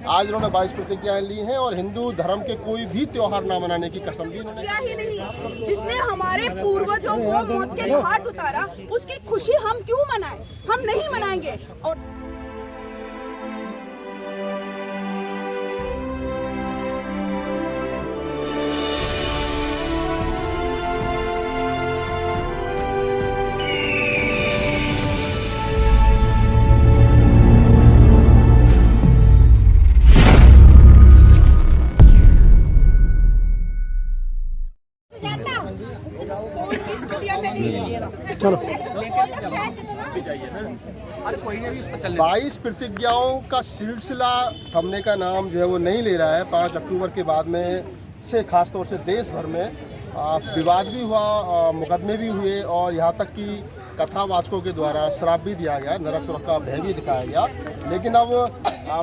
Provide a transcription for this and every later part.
आज उन्होंने 22 प्रतिज्ञाएं ली हैं और हिंदू धर्म के कोई भी त्योहार ना मनाने की कसम भी किया ही नहीं। जिसने हमारे पूर्वजों को मौत के घाट उतारा, उसकी खुशी हम क्यों मनाएं? हम नहीं मनाएंगे। और चलो 22 प्रतिज्ञाओं का सिलसिला थमने का नाम जो है वो नहीं ले रहा है। 5 अक्टूबर के बाद में से खास तौर से देश भर में विवाद भी हुआ, मुकदमे भी हुए और यहाँ तक कि कथावाचकों के द्वारा श्राप भी दिया गया, नरक सुरक का भय भी दिखाया गया। लेकिन अब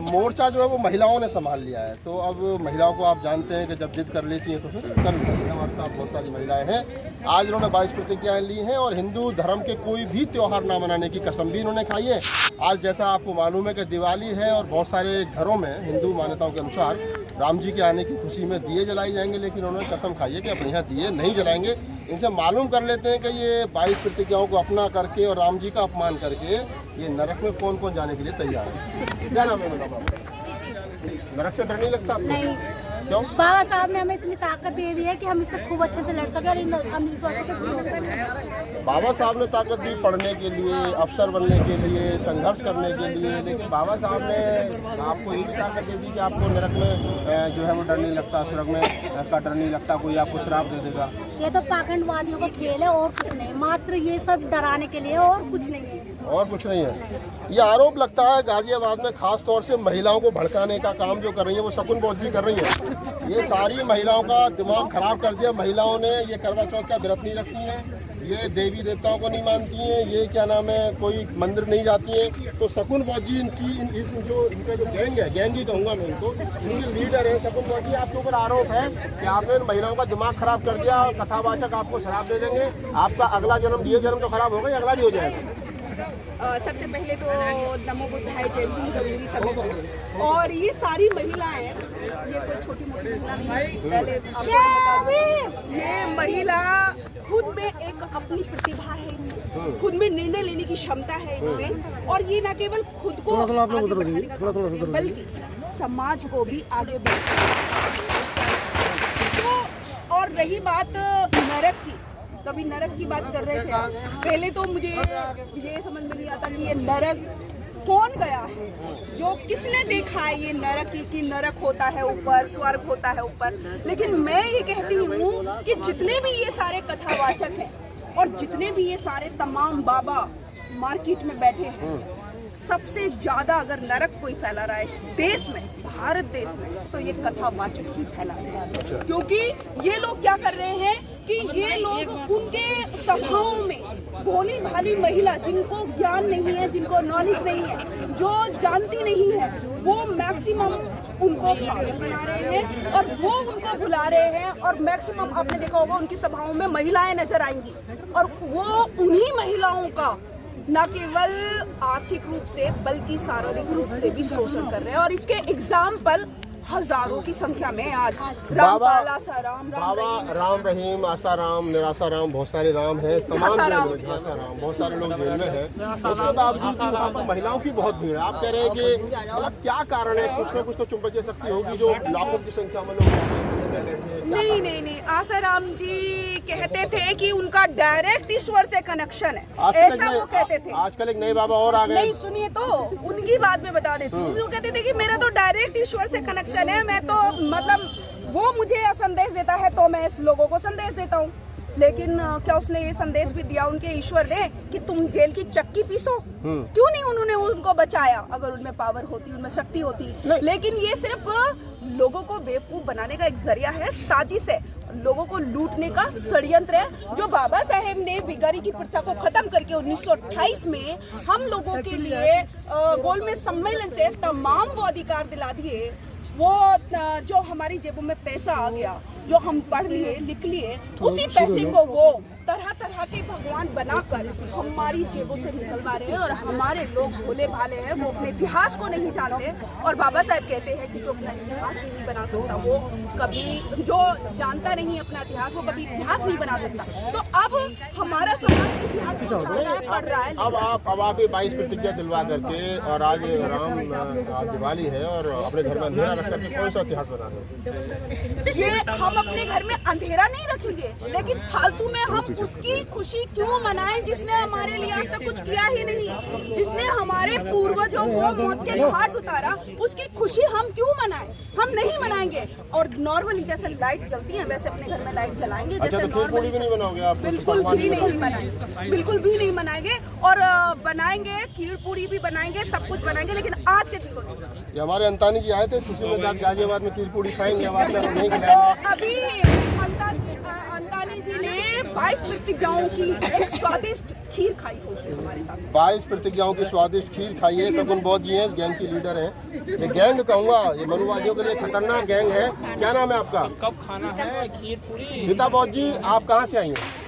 मोर्चा जो है वो महिलाओं ने संभाल लिया है। तो अब महिलाओं को आप जानते हैं कि जब जिद कर लेती हैं तो फिर कर लेती हैं। हमारे साथ बहुत सारी महिलाएं हैं। आज उन्होंने 22 प्रतिज्ञाएं ली हैं और हिंदू धर्म के कोई भी त्योहार ना मनाने की कसम भी इन्होंने खाई है। आज जैसा आपको मालूम है कि दिवाली है और बहुत सारे घरों में हिंदू मान्यताओं के अनुसार राम जी के आने की खुशी में दिए जलाई जाएंगे, लेकिन उन्होंने कसम खाई है कि अपने यहाँ दिए नहीं जलाएंगे। इनसे मालूम कर लेते हैं कि ये 22 प्रतिज्ञाओं को अपना करके और राम जी का अपमान करके ये नरक में कौन कौन जाने के लिए तैयार है। क्या नाम है मेरा? नरक से डर नहीं लगता आपको? नहीं। क्यों? बाबा साहब ने हमें इतनी ताकत दे दी है कि हम इससे खूब अच्छे से लड़ सके और इन अंधविश्वासों से दूर हो सके। बाबा साहब ने ताकत दी पढ़ने के लिए, अफसर बनने के लिए, संघर्ष करने के लिए, लेकिन बाबा साहब ने आपको ये भी ताकत दे दी कि आपको नरक में जो है वो डर नहीं लगता, स्वर्ग में का डर नहीं लगता, कोई आपको श्राप दे देगा। ये तो पाखंडवादियों का खेल है और कुछ नहीं, मात्र ये सब डराने के लिए और कुछ नहीं है। और कुछ नहीं है। ये आरोप लगता है गाजियाबाद में खास तौर से महिलाओं को भड़काने का काम जो कर रही है वो शकुन बौद्ध कर रही है। ये सारी महिलाओं का दिमाग खराब कर दिया। महिलाओं ने ये करवा चौथ का व्रत नहीं रखती हैं, ये देवी देवताओं को नहीं मानती हैं, ये क्या नाम है कोई मंदिर नहीं जाती हैं। तो शकुन बौद्ध जी इनका जो गैंग है, गैंग ही कहूँगा मैं इनको, इनके लीडर है शकुन बौद्ध जी। आपके ऊपर आरोप है कि आपने महिलाओं का दिमाग खराब कर दिया और कथावाचक आपको शराब दे देंगे। आपका अगला जन्म, ये जन्म तो खराब होगा, अगला भी हो जाएगा। सबसे पहले तो नमो बुद्धाय जय हिंद करूंगी सभी को। और ये सारी महिलाएं, ये कोई छोटी मोटी महिला नहीं है। पहले आपको बता दूं, ये महिला खुद में एक अपनी प्रतिभा है इनमें, खुद में निर्णय लेने की क्षमता है इनमें। और ये न केवल खुद को आगे बढ़ाने का काम करती है, बल्कि समाज को भी आगे बढ़ाती है। तो और रही बात नरक की, कभी नरक की बात कर रहे थे। पहले तो मुझे ये समझ में नहीं आता कि ये नरक कौन गया है, जो किसने देखा है ये नरक कि नरक होता है ऊपर, स्वर्ग होता है ऊपर। लेकिन मैं ये कहती हूँ कि जितने भी ये सारे कथावाचक हैं और जितने भी ये सारे तमाम बाबा मार्केट में बैठे हैं, सबसे ज्यादा अगर नरक कोई फैला रहा है देश में, भारत देश में, तो ये कथावाचक ही फैला रहे हैं। क्योंकि ये लोग क्या कर रहे हैं कि ये लोग उनके सभाओं में भोली भाली महिला, जिनको ज्ञान नहीं है, जिनको नॉलेज नहीं है, जो जानती नहीं है, वो मैक्सिमम उनको पागल बना रहे हैं और वो उनको भुला रहे हैं। और मैक्सिमम आपने देखा होगा उनकी सभाओं में महिलाएं नजर आएंगी और वो उन्हीं महिलाओं का न केवल आर्थिक रूप से बल्कि शारीरिक रूप से भी शोषण कर रहे हैं। और इसके एग्जाम्पल हजारों की संख्या में आज रामपाल, आसाराम, राम रहीम, आसाराम, निरासाराम, बहुत सारे राम हैं, तमाम बहुत सारे लोग जेल में हैं। उसके बावजूद वहाँ पर महिलाओं की बहुत भीड़ है। आप कह रहे हैं कि मतलब क्या कारण है? कुछ न कुछ तो चुंबकीय शक्ति होगी जो लाखों की संख्या में लोग। नहीं, आसाराम जी कहते थे कि उनका डायरेक्ट ईश्वर से कनेक्शन है, ऐसा वो कहते थे। आजकल एक नए बाबा और आ गए। नहीं सुनिए तो उनकी बात में बता देती हूँ। वो कहते थे कि मेरा तो डायरेक्ट ईश्वर से कनेक्शन है, मैं तो मतलब वो मुझे संदेश देता है तो मैं लोगों को संदेश देता हूँ। लेकिन क्या उसने ये संदेश भी दिया उनके ईश्वर ने कि तुम जेल की चक्की पीसो? क्यों नहीं उन्होंने उनको बचाया? अगर उनमें पावर होती, उनमें शक्ति होती। लेकिन ये सिर्फ लोगों को बेवकूफ बनाने का एक जरिया है, साजिश है, लोगों को लूटने का षड्यंत्र है, जो बाबा साहेब ने बिगारी की प्रथा को खत्म करके 1928 में हम लोगों के लिए गोलमेज सम्मेलन से तमाम वो अधिकार दिला दिए। वो जो हमारी जेबों में पैसा आ गया, जो हम पढ़ लिए लिख लिए, उसी पैसे को वो तरह तरह के भगवान बनाकर हमारी जेबों से निकलवा रहे हैं। और हमारे लोग भोले भाले हैं, वो अपने इतिहास को नहीं जानते। और बाबा साहब कहते हैं कि जो अपना इतिहास नहीं बना सकता, वो कभी, जो जानता नहीं अपना इतिहास, वो कभी इतिहास नहीं बना सकता। तो अब हमारा समाज इतिहास को जान रहा है, पढ़ रहा है। अब आप ये 22 प्रतिज्ञा दिलवा करके, और आज आज दिवाली है और अपने घर में अंधेरा रख करके कौन सा इतिहास बना दो? ये हम अपने घर में अंधेरा नहीं रखेंगे, लेकिन फालतू में हम उसकी खुशी क्यों मनाएं जिसने हमारे लिए आज तक कुछ किया ही नहीं, जिसने हमारे पूर्वजों को मौत के घाट उतारा, उसकी खुशी हम क्यों मनाएं? हम नहीं मनाएंगे। और नॉर्मली जैसे लाइट जलती है वैसे अपने घर में लाइट जलाएंगे। अच्छा, जैसे तो नॉर्मली भी नहीं बनाओगे आप? बिल्कुल भी नहीं बनाएंगे, बिल्कुल भी नहीं बनाएंगे। और बनाएंगे, खीर पूरी भी बनाएंगे, सब कुछ बनाएंगे, लेकिन आज के दिन को नहीं। ये हमारे अंतानी जी आए थे सुशी में, गाजियाबाद में खीर पूरी खाएंगे, नहीं तो खिलाएंगे। अभी अंतानी जी ने 22 प्रतिज्ञाओं की एक स्वादिष्ट खीर खाई होगी हमारे साथ। 22 प्रतिज्ञाओं की स्वादिष्ट खीर खाई है। शगुन बौद्ध जी हैं, इस गैंग की लीडर हैं। ये गैंग कहूँगा, ये मनुवादियों के लिए खतरनाक गैंग है। क्या नाम है आपका? कब खाना है खीर पूरी? गीता बौद्ध जी, आप कहाँ से आई हैं?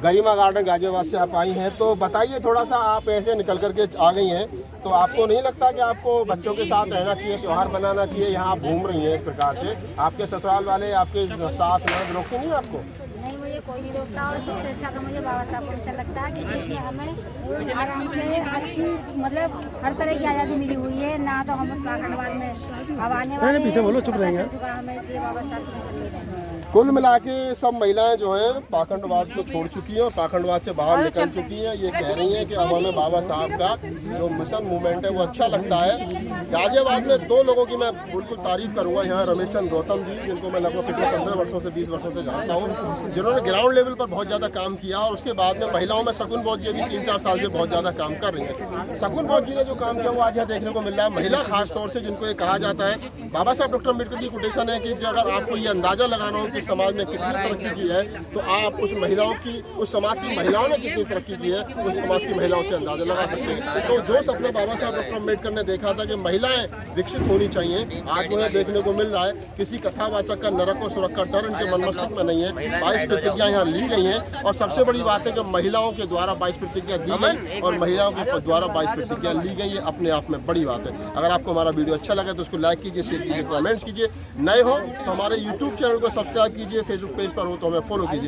गरिमा गार्डन गाजियाबाद से आप आई हैं। तो बताइए थोड़ा सा, आप ऐसे निकल करके आ गई हैं, तो आपको नहीं लगता कि आपको बच्चों के साथ रहना चाहिए, त्योहार बनाना चाहिए? यहाँ आप घूम रही हैं इस प्रकार से, आपके ससुराल वाले, आपके सास ननद रोकते नहीं आपको? नहीं, मुझे कोई नहीं रोकता। और सबसे अच्छा तो मुझे बाबा साहब को अच्छा लगता है कि इसमें हमें आराम से अच्छी, मतलब हर तरह की आज़ादी मिली हुई है ना। तो हम पाखंडवाद में अब आने वाले पीछे बोलो, चुप रहेंगे चुका हमें, इसलिए बाबा साहब की चल रही है। कुल मिला के सब महिलाएं जो हैं पाखंडवाद को छोड़ चुकी हैं और पाखंडवाद से बाहर निकल चुकी हैं। ये कह रही हैं कि अब हमें बाबा साहब का जो मिशन मूवमेंट है वो अच्छा लगता है। गाजियाबाद में 2 लोगों की मैं बिल्कुल तारीफ करूंगा यहाँ, रमेश चंद्र गौतम जी, जिनको मैं लगभग पिछले 15 वर्षों से 20 वर्षों से जानता हूँ, जिन्होंने ग्राउंड लेवल पर बहुत ज़्यादा काम किया। और उसके बाद में महिलाओं में शगुन बौद्ध जी भी 3-4 साल से बहुत ज़्यादा काम कर रही है। शगुन बौद्ध जी ने जो काम किया वो आज यहाँ देखने को मिल रहा है। महिला खासतौर से, जिनको ये कहा जाता है, बाबा साहब डॉक्टर अम्बेडकर की कोटेशन है कि अगर आपको ये अंदाजा लगाना हो कि समाज ने कितनी तरक्की की है, तो आप उस महिलाओं की, उस समाज की महिलाओं ने कितनी तरक्की की है, उस समाज की महिलाओं से अंदाजा लगा सकते हैं। तो जो सपना बाबा साहब डॉक्टर अम्बेडकर ने देखा था कि महिलाएं विकसित होनी चाहिए, आज उन्हें देखने को मिल रहा है। किसी कथावाचक का नरक और सुरख का डर इनके मन मस्तिष्क में नहीं है। 22 प्रतिज्ञा यहाँ ली गई हैं। और सबसे बड़ी बात है कि महिलाओं के द्वारा 22 प्रतिज्ञा दी गई और महिलाओं के द्वारा 22 प्रतिज्ञा ली गई, ये अपने आप में बड़ी बात है। अगर आपको हमारा वीडियो अच्छा लगे तो उसको लाइक कीजिए, शेयर कीजिए, कमेंट्स कीजिए। नए हो तो हमारे यूट्यूब चैनल को सब्सक्राइब कीजिए, फेसबुक पेज पर हो तो हमें फॉलो कीजिए।